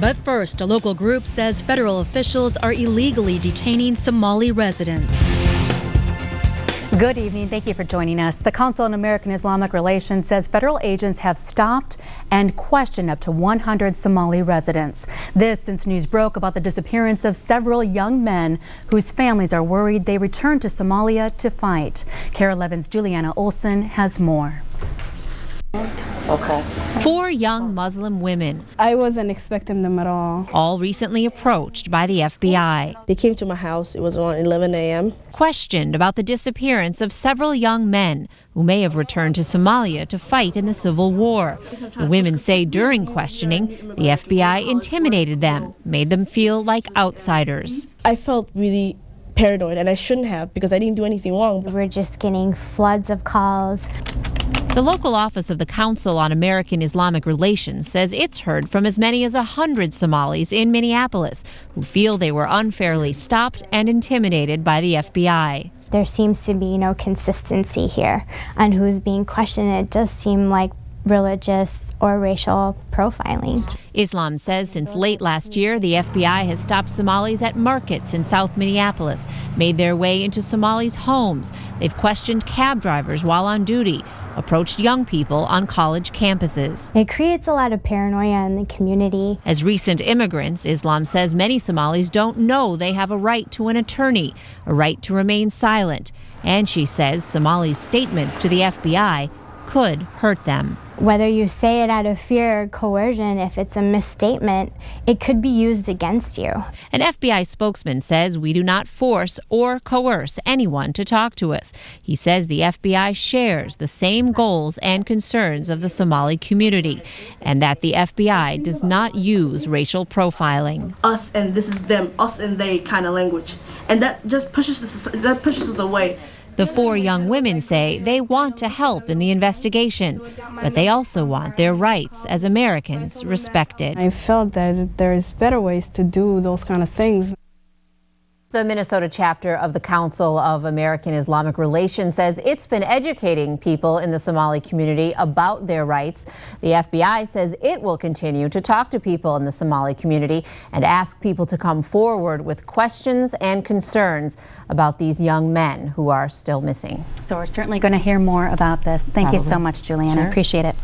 But first, a local group says federal officials are illegally detaining Somali residents. Good evening. Thank you for joining us. The Council on American Islamic Relations says federal agents have stopped and questioned up to 100 Somali residents. This since news broke about the disappearance of several young men whose families are worried they returned to Somalia to fight. Kare11's Juliana Olson has more. Okay. 4 young Muslim women. I wasn't expecting them at all. Recently approached by the FBI. They came to my house. It was around 11 a.m. Questioned about the disappearance of several young men who may have returned to Somalia to fight in the civil war. The women say during questioning, the FBI intimidated them, made them feel like outsiders. I felt really paranoid, and I shouldn't have because I didn't do anything wrong. We're just getting floods of calls. The local office of the Council on American Islamic Relations says it's heard from as many as 100 Somalis in Minneapolis who feel they were unfairly stopped and intimidated by the FBI. There seems to be no consistency here on who's being questioned. It does seem like religious or racial profiling. Islam says since late last year, the FBI has stopped Somalis at markets in South Minneapolis, made their way into Somalis' homes. They've questioned cab drivers while on duty, approached young people on college campuses. It creates a lot of paranoia in the community. As recent immigrants, Islam says many Somalis don't know they have a right to an attorney, a right to remain silent. And she says Somalis' statements to the FBI could hurt them. Whether you say it out of fear or coercion, if it's a misstatement, it could be used against you. An FBI spokesman says we do not force or coerce anyone to talk to us. He says the FBI shares the same goals and concerns of the Somali community, and that the FBI does not use racial profiling. Us and this is them, us and they kind of language, and that just pushes us away. The 4 young women say they want to help in the investigation, but they also want their rights as Americans respected. I felt that there's better ways to do those kind of things. The Minnesota chapter of the Council of American Islamic Relations says it's been educating people in the Somali community about their rights. The FBI says it will continue to talk to people in the Somali community and ask people to come forward with questions and concerns about these young men who are still missing. So we're certainly going to hear more about this. Thank you so much, Juliana. I appreciate it.